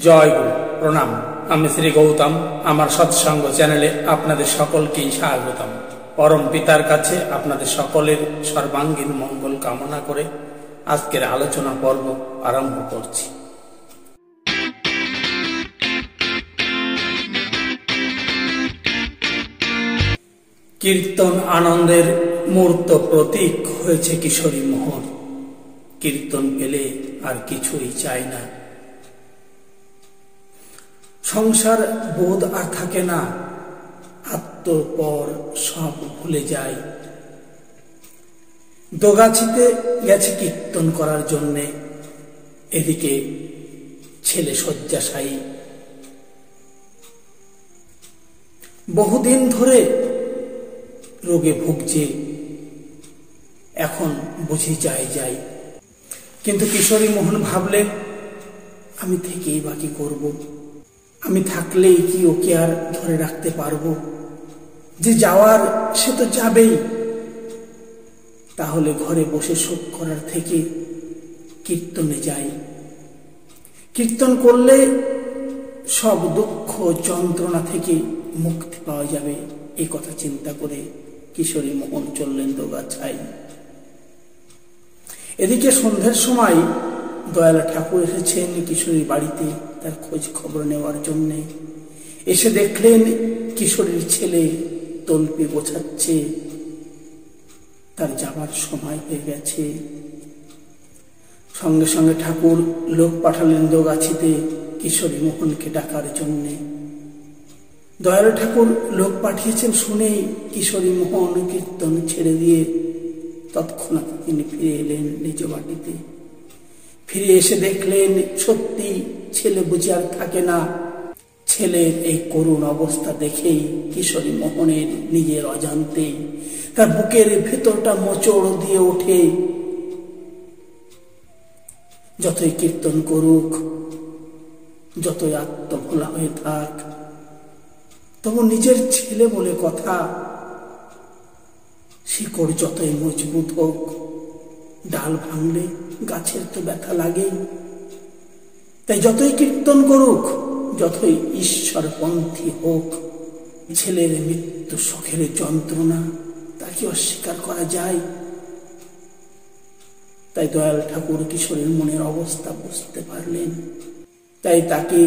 জয় গুরু প্রণাম। আমি শ্রী গৌতম। আমার সৎসঙ্গ চ্যানেলে আপনাদের সকলকেই স্বাগতম। পরম পিতার কাছে আপনাদের সকলের সর্বাঙ্গীন মঙ্গল কামনা করে আজকের আলোচনা পর্ব আরম্ভ করছি। কীর্তন আনন্দের মূর্ত প্রতীক হয়েছে কিশোরী মোহন। কীর্তন পেলে আর কিছুই চাই না। সংসার বোধ আর থাকে না, আত্মপর সব ভুলে যায়। দোগাছিতে গেছে কীর্তন করার জন্যে, এদিকে ছেলে শয্যাশায়ী। বহুদিন ধরে রোগে ভুগছে, এখন বুঝি যাই। কিন্তু কিশোরী মোহন ভাবলেন, আমি থেকেই বাকি করব, আমি থাকলেই কি ওকে আর ধরে রাখতে পারবো? যে যাওয়ার সে তো যাবেই। তাহলে ঘরে বসে শোক করার থেকে কীর্তনে যাই। কীর্তন করলে সব দুঃখ যন্ত্রণা থেকে মুক্তি পাওয়া যাবে, এই কথা চিন্তা করে কিশোরী মোহন চললেন দোগাছায়। এদিকে সন্ধ্যের সময় দয়ালা ঠাকুর এসেছেন কিশোরীর বাড়িতে তার খোঁজ খবর নেওয়ার জন্যে। এসে দেখলেন কিশোরীর ছেলে তল্পি গোছাচ্ছে, তার যাবার সময় হয়ে গেছে। সঙ্গে সঙ্গে ঠাকুর লোক পাঠালেন দোগাছিতে কিশোরী মোহনকে ডাকার জন্যে। দয়ালা ঠাকুর লোক পাঠিয়েছেন শুনেই কিশোরী মোহন কীর্তন ছেড়ে দিয়ে তৎক্ষণাৎ তিনি ফিরে এলেন নিজ বাড়িতে। ফিরে এসে দেখলেন সত্যি ছেলে বুঝে আর থাকে না। ছেলের এই করুণ অবস্থা দেখেই কিশোরী মোহনের নিজের অজান্তে তার বুকের ভেতরটা মোচড় দিয়ে ওঠে। যতই কীর্তন করুক, যতই আত্মভোলা হয়ে থাক, তবু নিজের ছেলে বলে কথা। শিকড় যতই মজবুত হোক, ডাল ভাঙলে গাছের তো ব্যথা লাগেই। তাই যতই কীর্তন করুক, যতই ঈশ্বরপন্থী হোক, ছেলের মৃত্যু শোকের যন্ত্রণা তাকে অস্বীকার করা যায়? তাই দয়াল ঠাকুর কিশোরীর মনের অবস্থা বুঝতে পারলেন। তাই তাকে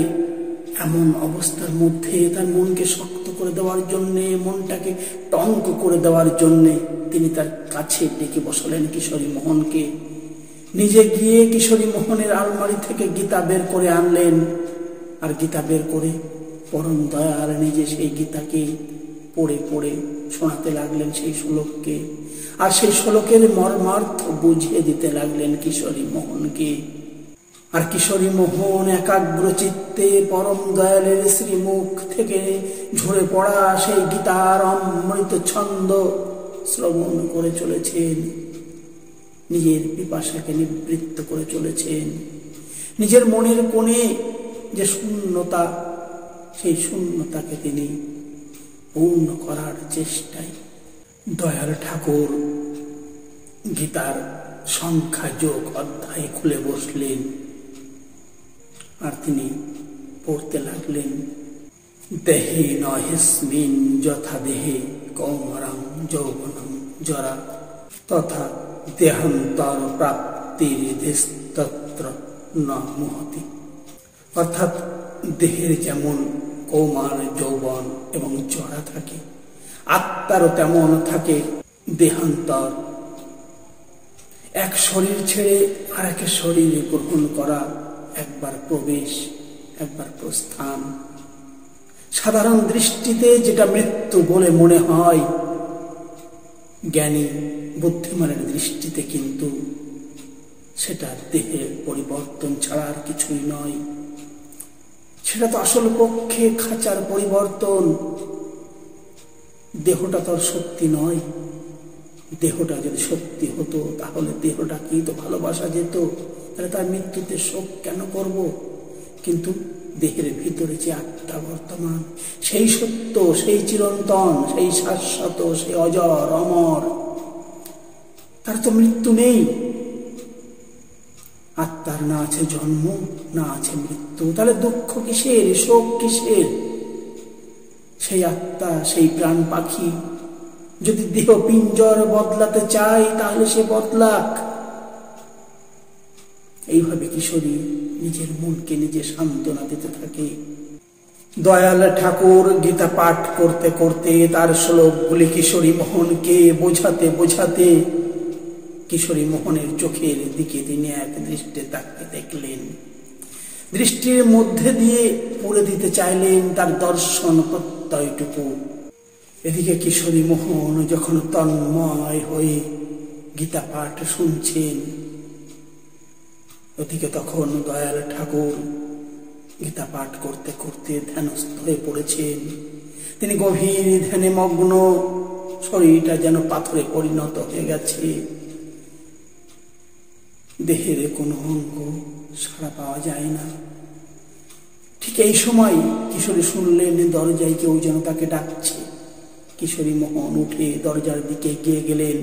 এমন অবস্থার মধ্যে তার মনকে শক্ত করে দেওয়ার জন্যে, মনটাকে টঙ্ক করে দেওয়ার জন্যে তিনি তার কাছে ডেকে বসালেন কিশোরী মোহনকে। নিজে গিয়ে কিশোরী মোহনের আলমারি থেকে গীতা বের করে আনলেন। আর গীতা বের করে পরম দয়াল নিজে সেই গীতাকে পড়ে পড়ে শোনাতে লাগলেন সেই শ্লোককে। আর সেই শ্লোকের মর্মার্থ বুঝিয়ে দিতে লাগলেন কিশোরী মোহনকে। আর কিশোরী মোহন একাগ্র চিত্তে পরম দয়ালের শ্রীমুখ থেকে ঝরে পড়া সেই গীতার অমৃত ছন্দ শ্রবণ করে চলেছেন। নিজের পিপাসাকে নিবৃত্ত করে চলেছেন। নিজের মনের কোণে যে শূন্যতা, সেই শূন্যতাকে তিনি পূর্ণ করার চেষ্টায়। দয়াল ঠাকুর গীতার সংখ্যা যোগ অধ্যায় খুলে বসলেন। আর তিনি পড়তে লাগলেন, দেহে নহেস্মিন যথা দেহে কৌমারং যৌবনং জরা তথা দেহান্তর প্রাপ্তির ধৃষ্টত্র ন মুহতি। অর্থাৎ দেহের যেমন কৌমার, যৌবন এবং জরা থাকে, আত্মারও তেমন থাকে দেহান্তর। এক শরীর ছেড়ে আর এক শরীরে গ্রহণ করা, একবার প্রবেশ, একবার প্রস্থান। সাধারণ দৃষ্টিতে যেটা মৃত্যু বলে মনে হয়, জ্ঞানী বুদ্ধিমানের দৃষ্টিতে কিন্তু সেটা দেহের পরিবর্তন ছাড়া আর কিছুই নয়। সেটা তো আসল পক্ষে খাঁচার পরিবর্তন। দেহটা তো আর সত্যি নয়। দেহটা যদি সত্যি হতো তাহলে দেহটাকেই তো ভালোবাসা যেত, তাহলে তার মৃত্যুতে শোক কেন করব? কিন্তু দেহের ভিতরে যে আত্মা বর্তমান, সেই সত্য, সেই চিরন্তন, সেই শাশ্বত, সেই অজর অমর, তার তো মৃত্যু নেই। আত্মার না আছে জন্ম, না আছে মৃত্যু, তাহলে দুঃখ কিসের, শোক কিসের? সেই আত্মা, সেই প্রাণ পাখি যদি দেহ পিঞ্জর বদলাতে চায় তাহলে সে বদলাক। এইভাবে কিশোরী নিজের মনকে নিজে সান্ত্বনা দিতে থাকে। দয়াল ঠাকুর গীতা পাঠ করতে করতে তার শ্লোকগুলি কিশোরী মোহনকে বোঝাতে বোঝাতে কিশোরী মোহনের চোখের দিকে তিনি এক দৃষ্টে তাকিয়ে দেখলেন। দৃষ্টির মধ্যে দিয়ে পুরে দিতে চাইলেন তার দর্শন প্রত্যয়টুকু। এদিকে কিশোরী মোহন যখন তন্ময় হয়ে গীতা পাঠ শুনছেন, ওদিকে তখন দয়াল ঠাকুর গীতা পাঠ করতে করতে ধ্যানস্থ হয়ে পড়েছেন। তিনি গভীর ধ্যানে মগ্ন, শরীরটা যেন পাথরে পরিণত হয়ে গেছে, দেহের কোনো অঙ্গ সাড়া পাওয়া যায় না। ঠিক এই সময় কিশোরী শুনলেন দরজায় কেউ যেন তাকে ডাকছে। কিশোরী মোহন উঠে দরজার দিকে এগিয়ে গেলেন।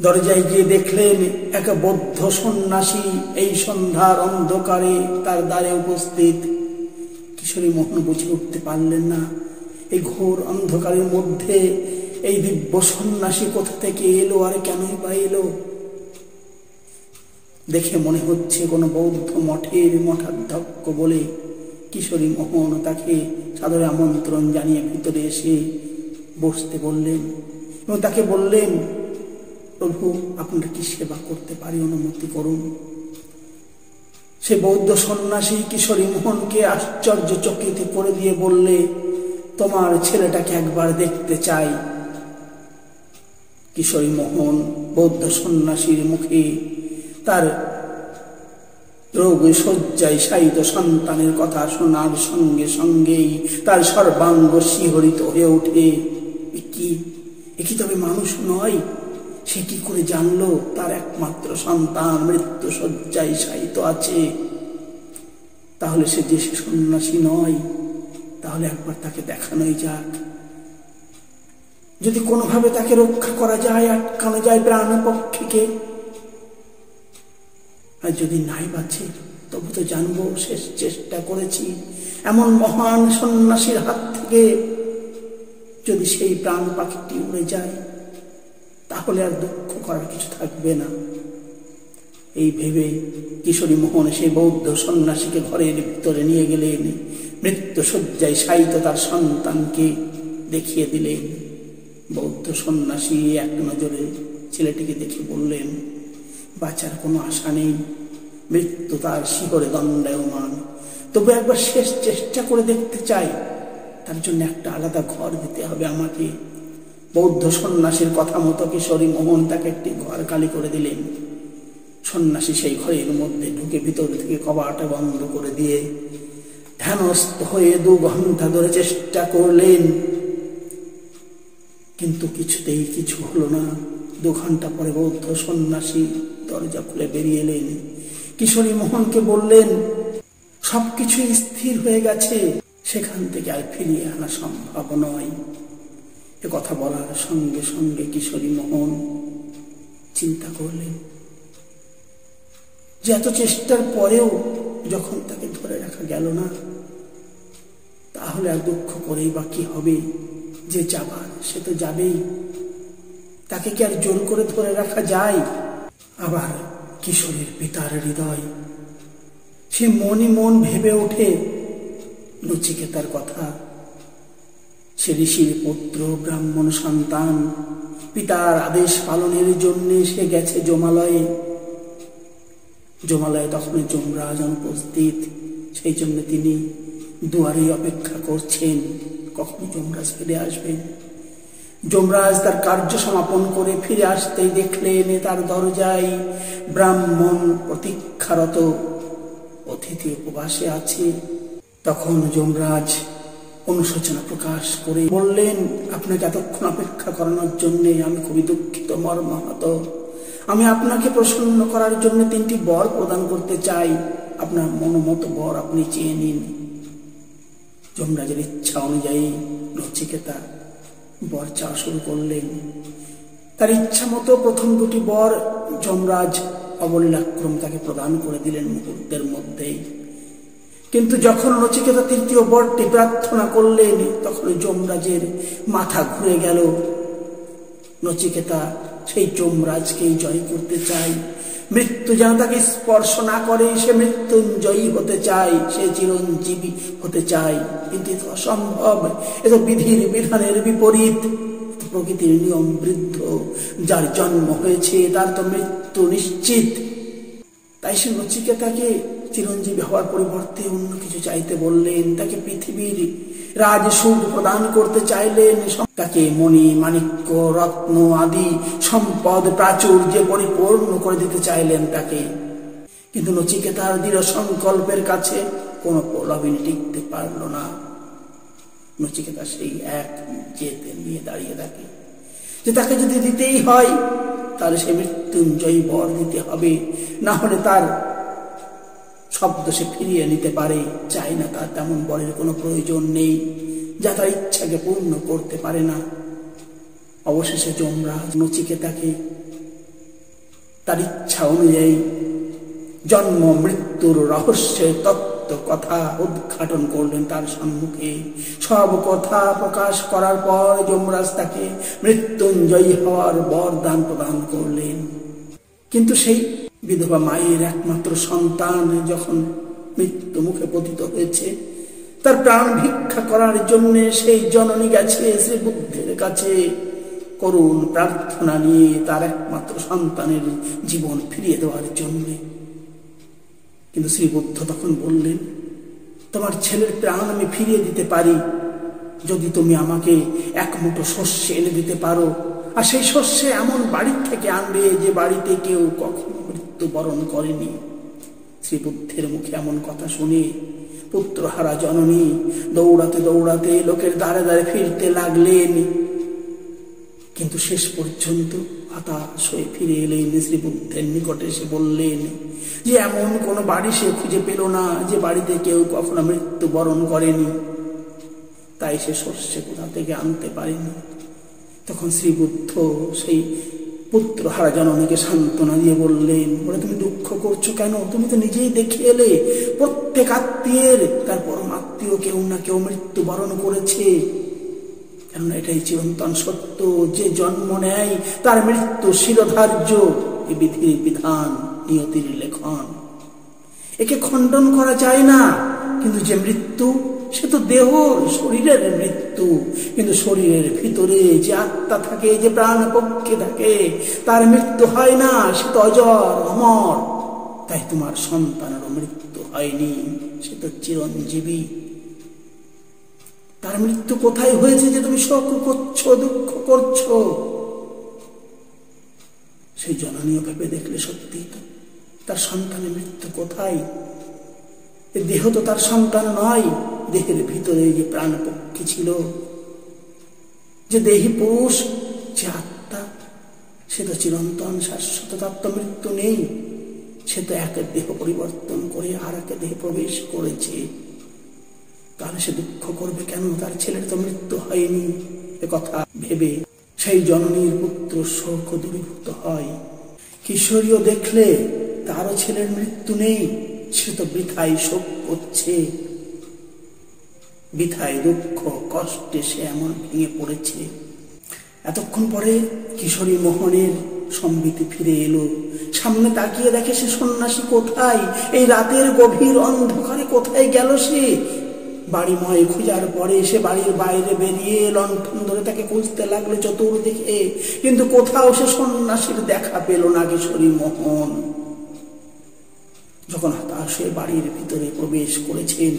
দরজায় গিয়ে দেখলেন এক বৌদ্ধ সন্ন্যাসী এই সন্ধ্যার অন্ধকারে তার দ্বারে উপস্থিত। কিশোরী মোহন বুঝে উঠতে পারলেন না এই ঘোর অন্ধকারের মধ্যে এই দিব্য সন্ন্যাসী কোথা থেকে এলো আর কেনই বা এলো। দেখে মনে হচ্ছে কোনো বৌদ্ধ মঠের মঠাধ্যক্ষ বলে কিশোরী মোহন তাকে সাদরে আমন্ত্রণ জানিয়ে ভিতরে এসে বসতে বললেন এবং তাকে বললেন, প্রভু আপনারা কি সেবা করতে পারি, অনুমতি করুন। সে বৌদ্ধ সন্ন্যাসী কিশোরী মোহনকে আশ্চর্য চকিত করে দিয়ে বললে, তোমার ছেলেটাকে একবার দেখতে চাই। কিশোরী মোহন বৌদ্ধ সন্ন্যাসীর মুখে তার রোগ শয্যায় শায়িত সন্তানের কথা শোনার সঙ্গে সঙ্গেই তার সর্বাঙ্গ শিহরিত হয়ে ওঠে। কি তবে মানুষ নয়? সে কি করে জানলো তার একমাত্র সন্তান মৃত্যু শয্যায় শায়িত আছে? তাহলে সে যে সন্ন্যাসী নয়, তাহলে একবার তাকে দেখানোই যাক। যদি কোনোভাবে তাকে রক্ষা করা যায়, আটকানো যায় প্রাণ পক্ষীকে, আর যদি নাই বাঁচে তবু তো জানবো শেষ চেষ্টা করেছি। এমন মহান সন্ন্যাসীর হাত থেকে যদি সেই প্রাণ পাখিটি উড়ে যায় তাহলে আর দুঃখ করার কিছু থাকবে না। এই ভেবে কিশোরী মোহন সেই বৌদ্ধ সন্ন্যাসীকে ঘরের ভিতরে নিয়ে গেলেন। মৃত্যু শয্যায় শায়িত তার সন্তানকে দেখিয়ে দিলেন। বৌদ্ধ সন্ন্যাসী এক নজরে ছেলেটিকে দেখে বললেন, বাঁচার কোনো আশা নেই, মৃত্যু তার শিহরে দণ্ডায়মান, তবু একবার শেষ চেষ্টা করে দেখতে চাই, তার জন্য একটা আলাদা ঘর দিতে হবে আমাকে। বৌদ্ধ সন্ন্যাসীর কথা মতো কিশোরী মোহন তাকে একটি ঘর খালি করে দিলেন। সন্ন্যাসী সেই ঘরের মধ্যে ঢুকে ভিতর থেকে কবাটা বন্ধ করে দিয়ে ধ্যানস্থ হয়ে 2 ঘন্টা ধরে চেষ্টা করলেন, কিন্তু কিছুতেই কিছু হলো না। 2 ঘন্টা পরে বৌদ্ধ সন্ন্যাসী দরজা খুলে বেরিয়ে এলেন। কিশোরী মোহনকে বললেন, সবকিছু স্থির হয়ে গেছে, সেখান থেকে আর ফিরিয়ে আনা সম্ভব নয়। এ কথা বলার সঙ্গে সঙ্গে কিশোরী মোহন চিন্তা করলেন যে এত চেষ্টার পরেও যখন তাকে ধরে রাখা গেল না, তাহলে আর দুঃখ করেই বা কি হবে? যে যাবার সে তো যাবেই, তাকে কি আর জোর করে ধরে রাখা যায়? আবার কিশোরীর পিতার হৃদয়, সে মনই মন ভেবে ওঠে নচিকেতার কথা। সে ঋষির পুত্র, ব্রাহ্মণ সন্তান, পিতার আদেশ পালনের জন্য সে গেছে যমালয়ে। যমালয়ে তখন যমরাজ অনুপস্থিত, সেই জন্য তিনি দুয়ারে অপেক্ষা করছেন কখন যমরাজ ফিরে আসবেন। যমরাজ তার কার্য সমাপন করে ফিরে আসতেই দেখলেন তার দরজায় ব্রাহ্মণ প্রতীক্ষারত অতিথি উপবাসে আছে। তখন যমরাজ অনুশোচনা প্রকাশ করে বললেন, আপনাকে এতক্ষণ অপেক্ষা করানোর জন্য আমি খুবই দুঃখিত, মর্মাহত। আমি আপনাকে প্রসন্ন করার জন্য 3টি বর প্রদান করতে চাই, আপনার মনোমত বর আপনি চেয়ে নিন। যমরাজের ইচ্ছা অনুযায়ী নচিকেতা বর চাওয়া শুরু করলেন। তার ইচ্ছা মতো প্রথম 2টি বর যমরাজ অবলীলাক্রম তাকে প্রদান করে দিলেন মুহূর্তের মধ্যেই। কিন্তু যখন নচিকেতা তৃতীয় বরটি প্রার্থনা করলেন, তখন যমরাজের মাথা ঘুরে গেল। নচিকেতা সেই যমরাজকেই জয় করতে চায়। মৃত্যু যেন তাকে স্পর্শ না করে, সে মৃত্যুঞ্জয়ী হতে চায়, সে চিরঞ্জীবী হতে চায়। কিন্তু এ তো অসম্ভব, এ তো বিধির বিধানের বিপরীত, প্রকৃতির নিয়ম বৃদ্ধ। যার জন্ম হয়েছে তার তো মৃত্যু নিশ্চিত। তাই সে নচিকেতাকে চিরঞ্জীবী হওয়ার পরিবর্তে অন্য কিছু চাইতে বললেন। তাকে পৃথিবীর রাজসুখ প্রদান করতে চাইলেন, তাকে মণি মাণিক্য রত্ন আদি সম্পদ প্রাচুর্যে পরিপূর্ণ করে দিতে চাইলেন তাকে। কিন্তু নচিকেতার দৃঢ় সংকল্পের কাছে কোনো প্রলোভনী টিকতে পারল না। নচিকেতা সেই এক জেতে নিয়ে দাঁড়িয়ে থাকে যে তাকে যদি দিতেই হয় তাহলে সে মৃত্যুঞ্জয়ী বর দিতে হবে, না হলে তার শব্দ সে ফিরিয়ে নিতে পারে। চাই না তার তেমন বরের কোনো প্রয়োজন নেই, যা তার ইচ্ছাকে পূর্ণ করতে পারে না। অবশেষে যমরাজ নচিকেতাকে তার ইচ্ছা অনুযায়ী জন্ম মৃত্যুর রহস্যের তত্ত্ব কথা উদ্ঘাটন করলেন তার সম্মুখে। সব কথা প্রকাশ করার পর যমরাজ তাকে মৃত্যুঞ্জয়ী হওয়ার বরদান প্রদান করলেন। কিন্তু সেই বিধবা মায়ের একমাত্র সন্তান যখন মৃত্যু মুখে পতিত হয়েছে, তার প্রাণ ভিক্ষা করার জন্য সেই জননী গেছে শ্রী বুদ্ধের কাছে করুণ প্রার্থনা নিয়ে তার একমাত্র সন্তানের জীবন ফিরিয়ে দেওয়ার জন্য। কিন্তু শ্রী বুদ্ধ তখন বললেন, তোমার ছেলের প্রাণ আমি ফিরিয়ে দিতে পারি যদি তুমি আমাকে এক মুঠো শস্য এনে দিতে পারো, আর সেই শস্য এমন বাড়ি থেকে আনবে যে বাড়িতে কেউ কখনো মৃত্যুবরণ করেনি। শ্রী বুদ্ধের মুখে এমন কথা শুনে পুত্রহারা জননী দৌড়াতে দৌড়াতে লোকের দ্বারে দ্বারে ফিরতে লাগলেন। কিন্তু শেষ পর্যন্ত হতাশ হয়ে ফিরে এলেন শ্রী বুদ্ধের নিকটে। এসে বললেন যে এমন কোনো বাড়ি সে খুঁজে পেল না যে বাড়িতে কেউ কখনো মৃত্যুবরণ করেনি, তাই সে শস্য কোথা থেকে আনতে পারেনি। তখন শ্রী বুদ্ধ সেই পুত্রহারা জননীকে সান্ত্বনা দিয়ে বললেন, বলে তুমি দুঃখ করছো কেন? তুমি তো নিজেই দেখে এলে প্রত্যেক আত্মীয়ের তার পরম আত্মীয় কেউ না কেউ মৃত্যুবরণ করেছে। কেননা এটাই চিরন্তন সত্য, যে জন্ম নেয় তার মৃত্যু শিরোধার্য। এ বিধির বিধান, নিয়তির লেখন, একে খণ্ডন করা যায় না। কিন্তু যে মৃত্যু সে তো দেহ শরীরের মৃত্যু, কিন্তু শরীরের ভিতরে যে আত্মা থাকে, যে প্রাণ পক্ষে থাকে, তার মৃত্যু হয় না, সে তো অজর অমর। তাই তোমার সন্তানেরও মৃত্যু হয়নি, সে তো চিরঞ্জীবী। তার মৃত্যু কোথায় হয়েছে যে তুমি শোক করছো, দুঃখ করছো? সেই জননীয় ভেবে দেখলে সত্যি তো তার সন্তানের মৃত্যু কোথায়। এ দেহ তো তার সন্তান নয়, দেহের ভিতরে যে প্রাণ পক্ষী ছিল, যে দেহী পুরুষ, যে আত্মা, সে তো চিরন্তন শাশ্বত, তার তো মৃত্যু নেই। সে তো এক দেহ পরিবর্তন করে আর এক দেহে প্রবেশ করেছে। তাহলে সে দুঃখ করবে কেন? তার ছেলের তো মৃত্যু হয়নি। এ কথা ভেবে সেই জননীর পুত্র শোক দূরীভূত হয়। কিশোরীও দেখলে তারও ছেলের মৃত্যু নেই, সে তো বৃথায় শোক করছে, বৃথায় দুঃখ কষ্টে সে এমন ভেঙে পড়েছে। এতক্ষণ পরে কিশোরী মোহনের সম্বিতি ফিরে এলো। সামনে তাকিয়ে দেখে সে সন্ন্যাসী কোথায়, এই রাতের গভীর অন্ধকারে কোথায় গেল সে। বাড়িময় খোঁজার পরে সে বাড়ির বাইরে বেরিয়ে লণ্ঠন ধরে তাকে খুঁজতে লাগলো চতুর্দিকে, কিন্তু কোথাও সে সন্ন্যাসীর দেখা পেল না কিশোরী মোহন। যখন হতাশ হয়ে বাড়ির ভিতরে প্রবেশ করেছেন,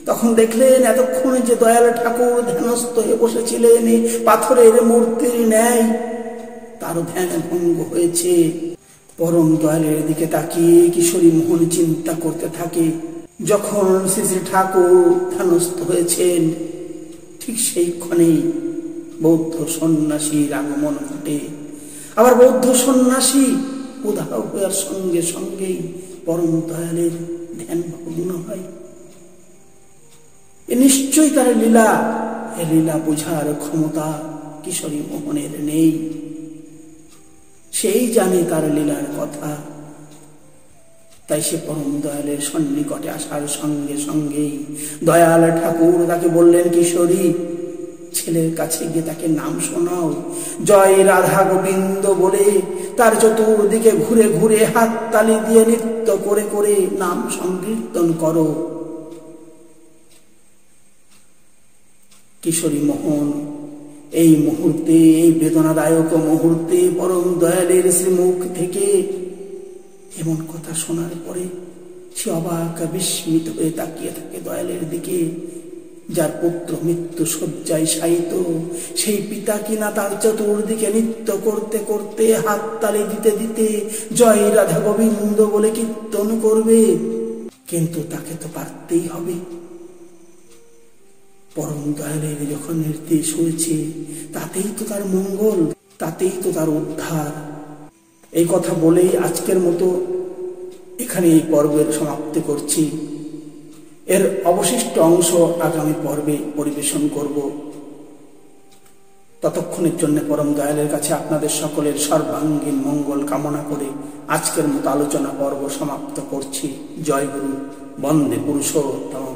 তখন দেখলেন এতক্ষণে যে দয়াল ঠাকুর ধ্যানস্থ হয়ে বসেছিলেন পাথরের মূর্তির ন্যায়, তারও ধ্যান ভঙ্গ হয়েছে। পরম দয়ালের দিকে তাকিয়ে কিশোরী মোহন চিন্তা করতে থাকে, যখন শ্রী শ্রী ঠাকুর ধ্যানস্থ হয়েছেন ঠিক সেই ক্ষণেই বৌদ্ধ সন্ন্যাসীর আগমন ঘটে। আবার বৌদ্ধ সন্ন্যাসী উদাহ হওয়ার সঙ্গে সঙ্গেই পরম দয়ালের ধ্যান ভগ্ন হয়। এ নিশ্চয়ই তার লীলা। এ লীলা বোঝার ক্ষমতা কিশোরী মোহনের নেই। সেই জানে তার লীলার কথা, তাই সে পরম দয়ালের সন্নিকটে আসার সঙ্গে সঙ্গেই দয়াল ঠাকুর তাকে বললেন, কিশোরী, ছেলের কাছে গিয়ে তাকে নাম শোনাও, জয় রাধা গোবিন্দ বলে তার চতুর্দিকে ঘুরে ঘুরে হাততালি দিয়ে নৃত্য করে করে নাম সংকীর্তন করো। কিশোরী মোহন এই মুহূর্তে, এই বেদনাদায়ক মুহূর্তে পরম দয়ালের শ্রীমুখ থেকে এমন কথা শোনার পরে সে অবাক বিস্মিত হয়ে তাকিয়ে থাকে দয়ালের দিকে। যার পুত্র মৃত্যু শয্যায় শায়িত, সেই পিতা কিনা তার চতুর্দিকে নৃত্য করতে করতে হাততালি দিতে দিতে জয় রাধা গোবিন্দ বলে কীর্তন করবে, কিন্তু তাকে তো পারতেই হবে। পরম দয়ালের যখন নির্দেশ হয়েছে, তাতেই তো তার মঙ্গল, তাতেই তো তার উদ্ধার। এই কথা বলেই আজকের মতো এখানে এই পর্বের সমাপ্তি করছি। এর অবশিষ্ট অংশ আগামী পর্বে পরিবেশন করব। ততক্ষণের জন্য পরম দয়ালের কাছে আপনাদের সকলের সর্বাঙ্গীন মঙ্গল কামনা করে আজকের মতো আলোচনা পর্ব সমাপ্ত করছি। জয় গুরু, বন্দে পুরুষোত্তম।